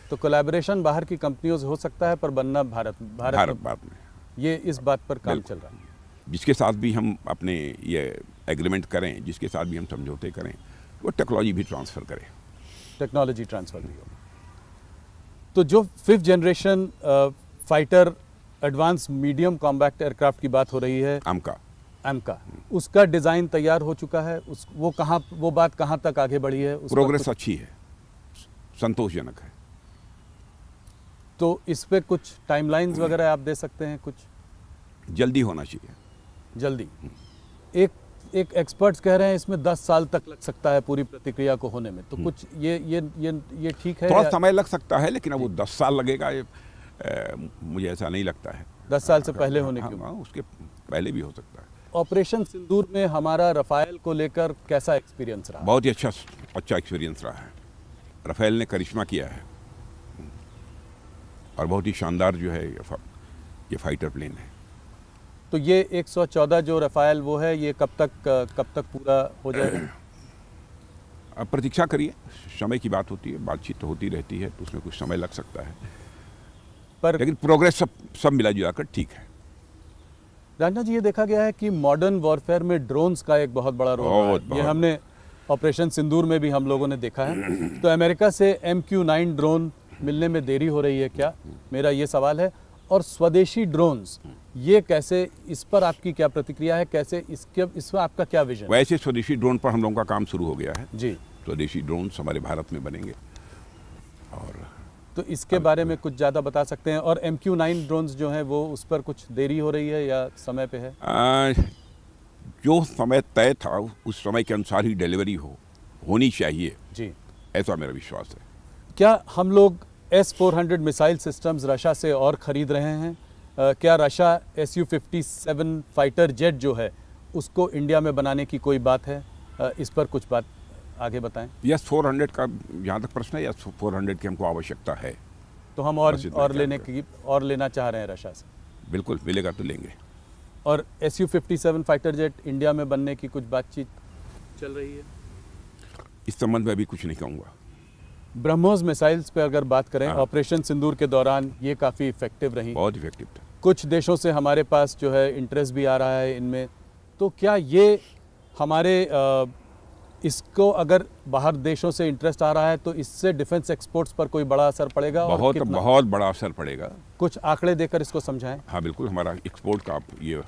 तो कोलैबोरेशन बाहर की कंपनियों से हो सकता है पर बनना भारत में। ये इस बात पर काम चल रहा है। जिसके साथ भी हम अपने ये एग्रीमेंट करें, जिसके साथ भी हम समझौते करें, वो टेक्नोलॉजी भी ट्रांसफ़र करें। टेक्नोलॉजी ट्रांसफ़र भी हो। तो जो 5th generation fighter advance medium combat aircraft की बात हो रही है, AMCA, उसका डिज़ाइन तैयार हो चुका है? वो बात कहाँ तक आगे बढ़ी है? प्रोग्रेस अच्छी है, संतोषजनक है। तो इस पे कुछ टाइमलाइंस वगैरह आप दे सकते हैं? कुछ जल्दी होना चाहिए। जल्दी? एक एक्सपर्ट्स कह रहे हैं इसमें 10 साल तक लग सकता है पूरी प्रतिक्रिया को होने में। तो कुछ ये ठीक है? थोड़ा समय लग सकता है, लेकिन अब वो 10 साल लगेगा मुझे ऐसा नहीं लगता है। 10 साल से पहले होने की? उसके पहले भी हो सकता है। ऑपरेशन सिंदूर में हमारा रफाल को लेकर कैसा एक्सपीरियंस रहा? बहुत ही अच्छा एक्सपीरियंस रहा है। रफाल ने करिश्मा किया है और बहुत ही शानदार जो है ये फाइटर प्लेन है। तो ये 114 जो रफाल वो है, ये कब तक पूरा हो जाएगा? अब प्रतीक्षा करिए, समय की बात होती है, बातचीत तो होती रहती है, तो उसमें कुछ समय लग सकता है, लेकिन प्रोग्रेस सब मिला जुला कर ठीक है। राजनाथ जी, ये देखा गया है कि मॉडर्न वॉरफेयर में ड्रोन्स का एक बहुत बड़ा रोल है। ये हमने ऑपरेशन सिंदूर में भी हम लोगों ने देखा है। तो अमेरिका से MQ-9 ड्रोन मिलने में देरी हो रही है क्या, मेरा ये सवाल है। और स्वदेशी ड्रोन्स, ये कैसे, इस पर आपकी क्या प्रतिक्रिया है, कैसे इसमें आपका क्या विजन? वैसे स्वदेशी ड्रोन पर हम लोगों का काम शुरू हो गया है जी। स्वदेशी ड्रोन्स हमारे भारत में बनेंगे। और तो इसके बारे में कुछ ज़्यादा बता सकते हैं? और MQ-9 ड्रोन्स जो हैं वो उस पर कुछ देरी हो रही है या समय पे है? जो समय तय था उस समय के अनुसार ही डिलीवरी होनी चाहिए जी, ऐसा मेरा विश्वास है। क्या हम लोग S-400 मिसाइल सिस्टम्स रशिया से और ख़रीद रहे हैं? क्या रशिया Su-57 फाइटर जेट जो है उसको इंडिया में बनाने की कोई बात है? इस पर कुछ बात आगे बताएं। S-400 का जहाँ तक प्रश्न है, S-400 की हमको आवश्यकता है, तो हम और लेना चाह रहे हैं रशिया से। बिल्कुल, मिलेगा तो लेंगे। और Su-57 फाइटर जेट इंडिया में बनने की कुछ बातचीत चल रही है? इस संबंध में अभी कुछ नहीं कहूँगा। ब्रह्मोस मिसाइल्स पे अगर बात करें, ऑपरेशन सिंदूर के दौरान ये काफ़ी इफेक्टिव रही, बहुत इफेक्टिव था। कुछ देशों से हमारे पास जो है इंटरेस्ट भी आ रहा है इनमें, तो क्या ये हमारे इसको अगर बाहर देशों से इंटरेस्ट आ रहा है तो इससे डिफेंस एक्सपोर्ट्स पर कोई बड़ा असर पड़ेगा? बहुत बड़ा असर पड़ेगा। कुछ आंकड़े देकर इसको समझाएं। हाँ बिल्कुल, हमारा एक्सपोर्ट का ये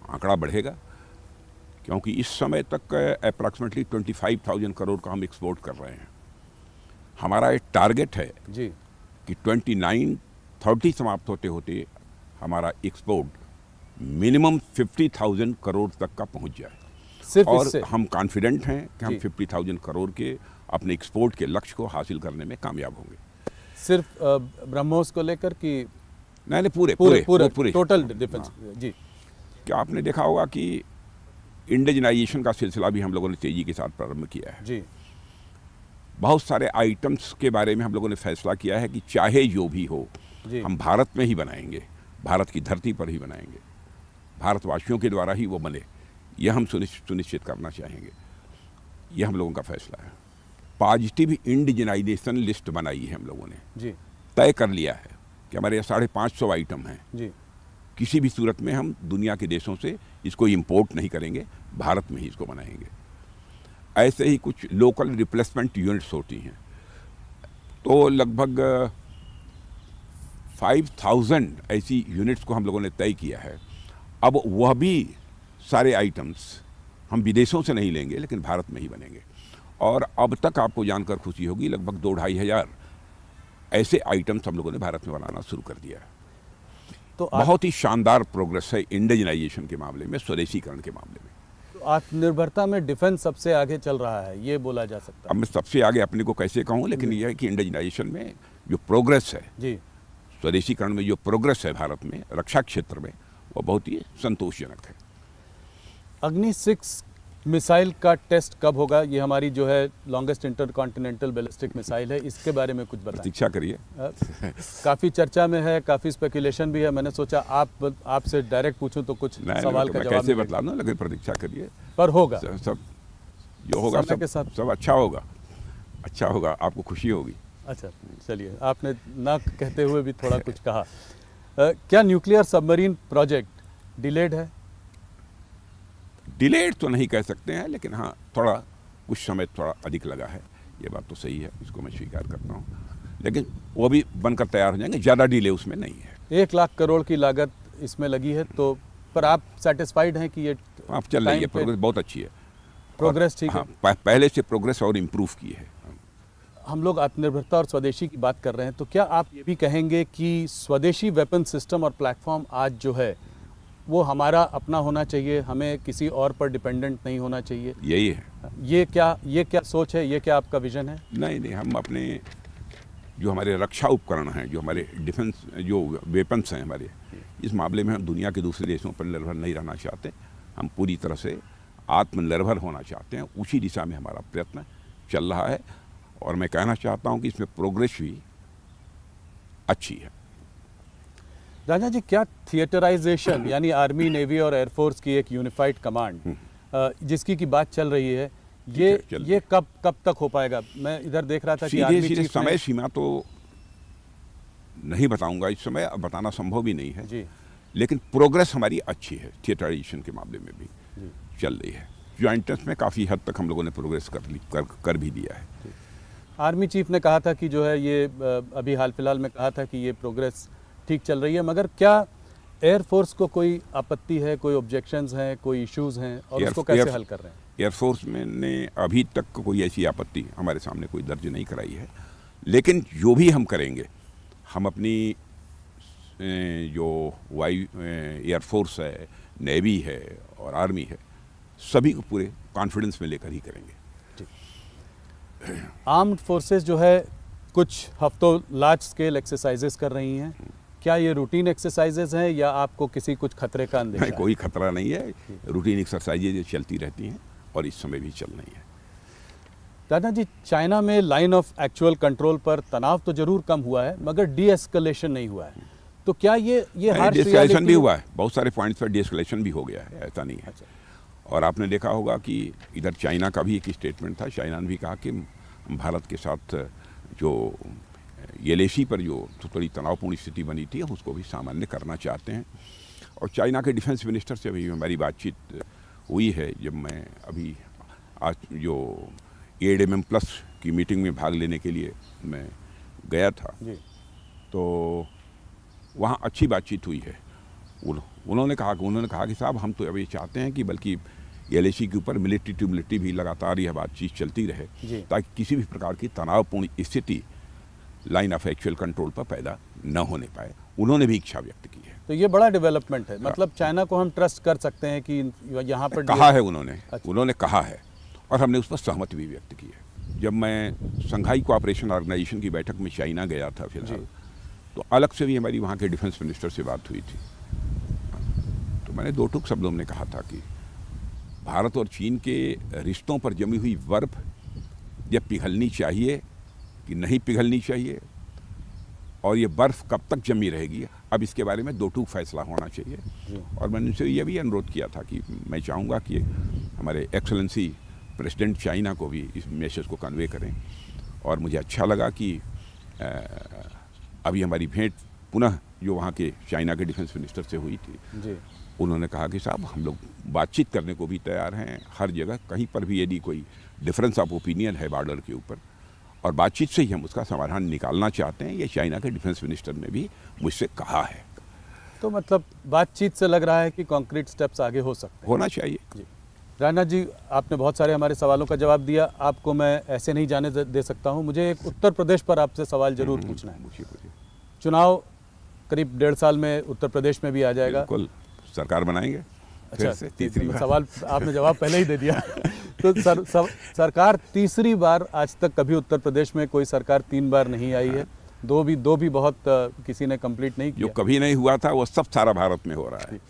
आंकड़ा बढ़ेगा, क्योंकि इस समय तक अप्रॉक्सीमेटली 25,000 करोड़ का हम एक्सपोर्ट कर रहे हैं। हमारा एक टारगेट है जी कि 29-30 समाप्त होते होते हमारा एक्सपोर्ट मिनिमम 50,000 करोड़ तक का पहुंच जाए। सिर्फ और इससे हम कॉन्फिडेंट हैं कि हम 50,000 करोड़ के अपने एक्सपोर्ट के लक्ष्य को हासिल करने में कामयाब होंगे। सिर्फ ब्रह्मोस को लेकर कि नहीं, पूरे टोटल डिफेंस? जी। क्या आपने देखा होगा कि इंडिजनाइजेशन का सिलसिला भी हम लोगों ने तेजी के साथ प्रारंभ किया है। जी। बहुत सारे आइटम्स के बारे में हम लोगों ने फैसला किया है कि चाहे जो भी हो हम भारत में ही बनाएंगे, भारत की धरती पर ही बनाएंगे, भारतवासियों के द्वारा ही वो बने, यह हम सुनिश्चित करना चाहेंगे। यह हम लोगों का फैसला है। पॉजिटिव इंडिजनाइजेशन लिस्ट बनाई है हम लोगों ने जी। तय कर लिया है कि हमारे यहाँ 550 आइटम हैं जी। किसी भी सूरत में हम दुनिया के देशों से इसको इंपोर्ट नहीं करेंगे, भारत में ही इसको बनाएंगे। ऐसे ही कुछ लोकल रिप्लेसमेंट यूनिट्स होती हैं, तो लगभग 5,000 ऐसी यूनिट्स को हम लोगों ने तय किया है। अब वह भी सारे आइटम्स हम विदेशों से नहीं लेंगे, लेकिन भारत में ही बनेंगे। और अब तक आपको जानकर खुशी होगी, लगभग 2-2.5 हज़ार ऐसे आइटम्स हम लोगों ने भारत में बनाना शुरू कर दिया है। तो बहुत ही शानदार प्रोग्रेस है इंडिजनाइजेशन के मामले में, स्वदेशीकरण के मामले में। तो आत्मनिर्भरता में डिफेंस सबसे आगे चल रहा है, ये बोला जा सकता है। अब मैं सबसे आगे अपने को कैसे कहूँ, लेकिन यह है कि इंडिजनाइजेशन में जो प्रोग्रेस है जी, स्वदेशीकरण में जो प्रोग्रेस है भारत में रक्षा क्षेत्र में, वो बहुत ही संतोषजनक है। अग्नि 6 मिसाइल का टेस्ट कब होगा? ये हमारी जो है लॉन्गेस्ट इंटरकॉन्टिनेंटल बैलिस्टिक मिसाइल है, इसके बारे में कुछ बताएं। प्रतीक्षा करिए। काफ़ी चर्चा में है, काफ़ी स्पेकुलेशन भी है। मैंने सोचा आपसे डायरेक्ट पूछूं तो कुछ सवाल का जवाब कैसे बतला दूं, लेकिन प्रतीक्षा करिए। पर होगा सब जो होगा सब अच्छा होगा, अच्छा होगा, आपको खुशी होगी। अच्छा चलिए, आपने ना कहते हुए भी थोड़ा कुछ कहा। क्या न्यूक्लियर सबमरीन प्रोजेक्ट डिलेड है? डिलेड तो नहीं कह सकते हैं, लेकिन हाँ थोड़ा कुछ समय थोड़ा अधिक लगा है, ये बात तो सही है, इसको मैं स्वीकार करता हूँ। लेकिन वो भी बनकर तैयार हो जाएंगे, ज़्यादा डिले उसमें नहीं है। 1 लाख करोड़ की लागत इसमें लगी है, तो पर आप सेटिस्फाइड हैं कि ये आप चल रही है, प्रोग्रेस बहुत अच्छी है, प्रोग्रेस ठीक है? हाँ, पहले से प्रोग्रेस और इम्प्रूव की है। हम लोग आत्मनिर्भरता और स्वदेशी की बात कर रहे हैं, तो क्या आप ये भी कहेंगे कि स्वदेशी वेपन सिस्टम और प्लेटफॉर्म आज जो है वो हमारा अपना होना चाहिए, हमें किसी और पर डिपेंडेंट नहीं होना चाहिए? यही है। ये क्या सोच है, ये क्या आपका विजन है? नहीं, हम अपने जो हमारे रक्षा उपकरण हैं, जो हमारे डिफेंस जो वेपन्स हैं हमारे, इस मामले में हम दुनिया के दूसरे देशों पर निर्भर नहीं रहना चाहते। हम पूरी तरह से आत्मनिर्भर होना चाहते हैं, उसी दिशा में हमारा प्रयत्न चल रहा है। और मैं कहना चाहता हूँ कि इसमें प्रोग्रेस भी अच्छी है। राजा जी, क्या थिएटराइजेशन यानी आर्मी, नेवी और एयरफोर्स की एक यूनिफाइड कमांड जिसकी की बात चल रही है, ये कब तक हो पाएगा? मैं इधर देख रहा था कि सीधे समय सीमा तो नहीं बताऊंगा इस समय, अब बताना संभव भी नहीं है जी। लेकिन प्रोग्रेस हमारी अच्छी है, थिएटराइजेशन के मामले में भी चल रही है। ज्वाइंटेंस में काफ़ी हद तक हम लोगों ने प्रोग्रेस कर भी दिया है। आर्मी चीफ ने कहा था कि जो है ये अभी हाल फिलहाल में कहा था कि ये प्रोग्रेस ठीक चल रही है, मगर क्या एयरफोर्स को कोई आपत्ति है, कोई ऑब्जेक्शंस हैं, कोई इश्यूज हैं और उसको कैसे हल कर रहे हैं? एयरफोर्स में ने अभी तक कोई ऐसी आपत्ति हमारे सामने कोई दर्ज नहीं कराई है, लेकिन जो भी हम करेंगे हम अपनी जो एयरफोर्स है, नेवी है और आर्मी है, सभी को पूरे कॉन्फिडेंस में लेकर ही करेंगे। आर्म्ड फोर्सेस जो है कुछ हफ्तों लार्ज स्केल एक्सरसाइजेस कर रही हैं, क्या ये रूटीन एक्सरसाइजेज हैं या आपको किसी कुछ खतरे का अंदेशा है? कोई खतरा नहीं है, रूटीन एक्सरसाइजेज चलती रहती हैं और इस समय भी चल रही है। दादा जी, चाइना में लाइन ऑफ एक्चुअल कंट्रोल पर तनाव तो जरूर कम हुआ है, मगर डी एस्केलेशन नहीं हुआ है, तो क्या ये हार्श डिस्कलेशन भी हुआ है, बहुत सारे पॉइंट्स पर डिस्कलेशन भी हो गया है, ऐसा नहीं है। अच्छा। और आपने देखा होगा कि इधर चाइना का भी एक स्टेटमेंट था, चाइना ने भी कहा कि भारत के साथ जो येलेशी पर जो थोड़ी तनावपूर्ण स्थिति बनी थी उसको भी सामान्य करना चाहते हैं। और चाइना के डिफेंस मिनिस्टर से भी हमारी बातचीत हुई है, जब मैं अभी आज जो ADMM+ की मीटिंग में भाग लेने के लिए मैं गया था जी। तो वहाँ अच्छी बातचीत हुई है। उन्होंने कहा कि साहब हम तो अभी चाहते हैं कि बल्कि LAC के ऊपर मिलिट्री टू मिलिट्री भी लगातार यह बातचीत चलती रहे ताकि किसी भी प्रकार की तनावपूर्ण स्थिति लाइन ऑफ एक्चुअल कंट्रोल पर पैदा न होने पाए। उन्होंने भी इच्छा व्यक्त की है। तो ये बड़ा डेवलपमेंट है, मतलब चाइना को हम ट्रस्ट कर सकते हैं कि यहाँ पर कहा है उन्होंने कहा है और हमने उस पर सहमति भी व्यक्त की है। जब मैं शंघाई कोऑपरेशन ऑर्गेनाइजेशन की बैठक में चाइना गया था फिलहाल, तो अलग से भी हमारी वहाँ के डिफेंस मिनिस्टर से बात हुई थी, तो मैंने दो टूक शब्दों में कहा था कि भारत और चीन के रिश्तों पर जमी हुई बर्फ यह पिघलनी चाहिए कि नहीं पिघलनी चाहिए, और ये बर्फ़ कब तक जमी रहेगी, अब इसके बारे में दो टूक फैसला होना चाहिए। और मैंने उनसे यह भी अनुरोध किया था कि मैं चाहूँगा कि हमारे एक्सेलेंसी प्रेसिडेंट चाइना को भी इस मैसेज को कन्वे करें। और मुझे अच्छा लगा कि अभी हमारी भेंट पुनः जो वहाँ के चाइना के डिफेंस मिनिस्टर से हुई थी जी। उन्होंने कहा कि साहब हम लोग बातचीत करने को भी तैयार हैं, हर जगह कहीं पर भी यदि कोई डिफरेंस ऑफ ओपिनियन है बॉर्डर के ऊपर, और बातचीत से ही हम उसका समाधान निकालना चाहते हैं। ये चाइना के डिफेंस मिनिस्टर ने भी मुझसे कहा है। तो मतलब बातचीत से लग रहा है कि कॉन्क्रीट स्टेप्स आगे हो सकते हैं, होना चाहिए। जी। राजनाथ जी, आपने बहुत सारे हमारे सवालों का जवाब दिया, आपको मैं ऐसे नहीं जाने दे सकता हूँ। मुझे एक उत्तर प्रदेश पर आपसे सवाल जरूर पूछना है। चुनाव करीब 1.5 साल में उत्तर प्रदेश में भी आ जाएगा, बिल्कुल सरकार बनाएंगे। अच्छा, तीसरी बार सवाल आपने जवाब पहले ही दे दिया। तो सरकार तीसरी बार, आज तक कभी उत्तर प्रदेश में कोई सरकार 3 बार नहीं आई है। दो भी बहुत किसी ने कंप्लीट नहीं किया। जो कभी नहीं हुआ था वो सब सारा भारत में हो रहा है।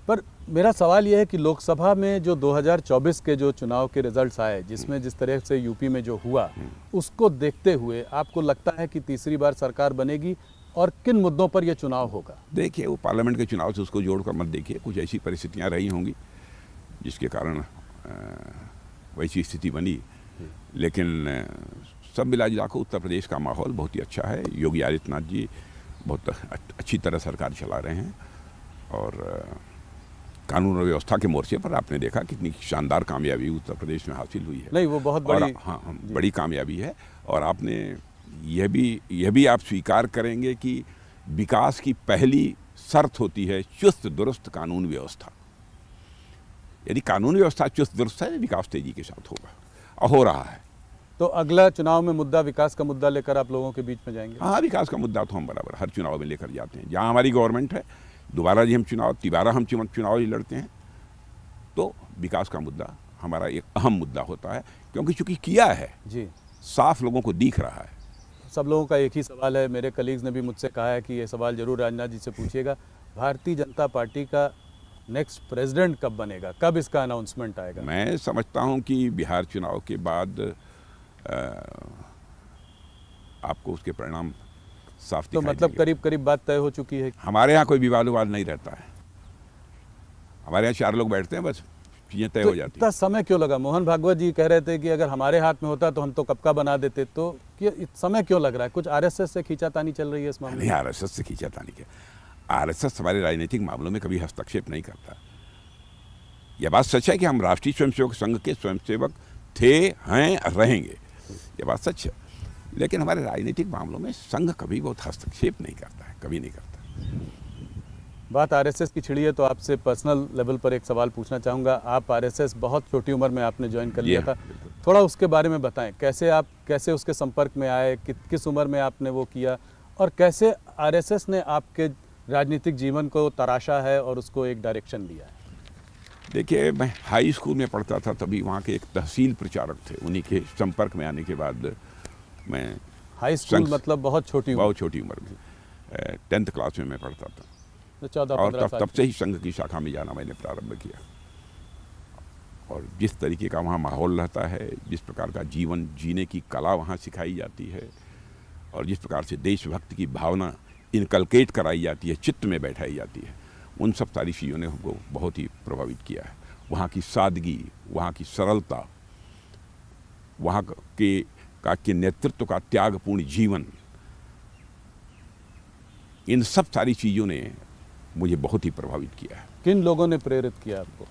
पर मेरा सवाल यह है कि लोकसभा में जो 2024 के जो चुनाव के रिजल्ट्स आए, जिसमें जिस तरह से यूपी में जो हुआ, उसको देखते हुए आपको लगता है कि तीसरी बार सरकार बनेगी, और किन मुद्दों पर यह चुनाव होगा? देखिए, वो पार्लियामेंट के चुनाव से उसको जोड़कर मत देखिए। कुछ ऐसी परिस्थितियां रही होंगी जिसके कारण वैसी स्थिति बनी, लेकिन सब मिला जुला कर उत्तर प्रदेश का माहौल बहुत ही अच्छा है। योगी आदित्यनाथ जी बहुत अच्छी तरह सरकार चला रहे हैं, और कानून और व्यवस्था के मोर्चे पर आपने देखा कितनी शानदार कामयाबी उत्तर प्रदेश में हासिल हुई है। नहीं, वो बहुत बड़ी, हाँ, बड़ी कामयाबी है। और आपने यह भी आप स्वीकार करेंगे कि विकास की पहली शर्त होती है चुस्त दुरुस्त कानून व्यवस्था। यदि कानून व्यवस्था चुस्त दुरुस्त है, विकास तेजी के साथ होगा, और हो रहा है। तो अगला चुनाव में मुद्दा, विकास का मुद्दा लेकर आप लोगों के बीच में जाएंगे? हाँ, विकास का मुद्दा तो हम बराबर हर चुनाव में लेकर जाते हैं। जहाँ हमारी गवर्नमेंट है, दोबारा जी हम तिबारा हम चुनाव ही लड़ते हैं, तो विकास का मुद्दा हमारा एक अहम मुद्दा होता है, क्योंकि चूंकि किया है जी, साफ लोगों को दिख रहा है। सब लोगों का एक ही सवाल है, मेरे कलीग्स ने भी मुझसे कहा है कि ये सवाल जरूर राजनाथ जी से पूछिएगा, भारतीय जनता पार्टी का नेक्स्ट प्रेसिडेंट कब बनेगा, कब इसका अनाउंसमेंट आएगा? मैं समझता हूं कि बिहार चुनाव के बाद आपको उसके परिणाम साफ दिखाई तो मतलब करीब करीब बात तय हो चुकी है? हमारे यहाँ कोई विवाद नहीं रहता है। हमारे यहाँ 4 लोग बैठते हैं, बस चीजें तय हो जाती हैं। इतना समय क्यों लगा? मोहन भागवत जी कह रहे थे कि अगर हमारे हाथ में होता तो हम तो कब का बना देते, तो समय क्यों लग रहा है? कुछ आरएसएस से खींचातानी चल रही है इस मामले में? नहीं, आरएसएस से खींचातानी क्या, आरएसएस हमारे राजनीतिक मामलों में कभी हस्तक्षेप नहीं करता। यह बात सच है कि हम राष्ट्रीय स्वयंसेवक संघ के स्वयंसेवक थे, हैं, रहेंगे, यह बात सच है। लेकिन हमारे राजनीतिक मामलों में संघ कभी बहुत हस्तक्षेप नहीं करता है, कभी नहीं करता। बात आरएसएस की छिड़ी है तो आपसे पर्सनल लेवल पर एक सवाल पूछना चाहूँगा। आप आरएसएस बहुत छोटी उम्र में आपने ज्वाइन कर लिया था, थोड़ा उसके बारे में बताएं। कैसे उसके संपर्क में आए, किस उम्र में आपने वो किया, और कैसे आरएसएस ने आपके राजनीतिक जीवन को तराशा है और उसको एक डायरेक्शन दिया है? देखिए, मैं हाई स्कूल में पढ़ता था, तभी वहाँ के एक तहसील प्रचारक थे, उन्हीं के संपर्क में आने के बाद मैं हाई स्कूल मतलब बहुत छोटी उम्र में 10th क्लास में मैं पढ़ता था, तो 14-15 और साल तब से ही संघ की शाखा में जाना मैंने प्रारंभ किया। और जिस तरीके का वहाँ माहौल रहता है, जिस प्रकार का जीवन जीने की कला वहाँ सिखाई जाती है, और जिस प्रकार से देशभक्ति की भावना इनकलकेट कराई जाती है, चित्त में बैठाई जाती है, उन सब सारी चीज़ों ने हमको बहुत ही प्रभावित किया है। वहाँ की सादगी, वहाँ की सरलता, वहाँ के नेतृत्व का त्यागपूर्ण जीवन, इन सब सारी चीज़ों ने मुझे बहुत ही प्रभावित किया है। किन लोगों ने प्रेरित किया आपको?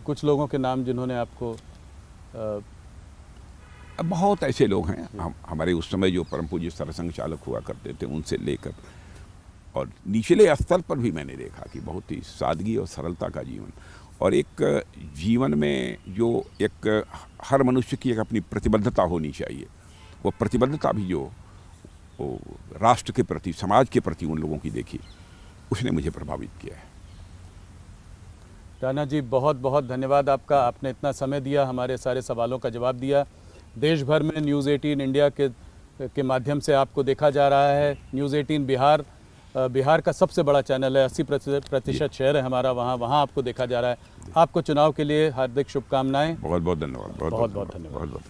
कुछ लोगों के नाम जिन्होंने आपको बहुत ऐसे लोग हैं, हमारे उस समय जो परम पूज्य सरसंघ चालक हुआ करते थे, उनसे लेकर और निचले स्तर पर भी मैंने देखा कि बहुत ही सादगी और सरलता का जीवन, और एक जीवन में जो एक हर मनुष्य की एक अपनी प्रतिबद्धता होनी चाहिए, वो प्रतिबद्धता भी जो वो राष्ट्र के प्रति, समाज के प्रति उन लोगों की देखी, उसने मुझे प्रभावित किया है। राणा जी, बहुत बहुत धन्यवाद आपका। आपने इतना समय दिया, हमारे सारे सवालों का जवाब दिया। देश भर में न्यूज़ 18 इंडिया के माध्यम से आपको देखा जा रहा है। न्यूज़ 18 बिहार का सबसे बड़ा चैनल है, 80% शेयर है हमारा वहाँ आपको देखा जा रहा है। आपको चुनाव के लिए हार्दिक शुभकामनाएं। बहुत बहुत धन्यवाद। बहुत बहुत धन्यवाद।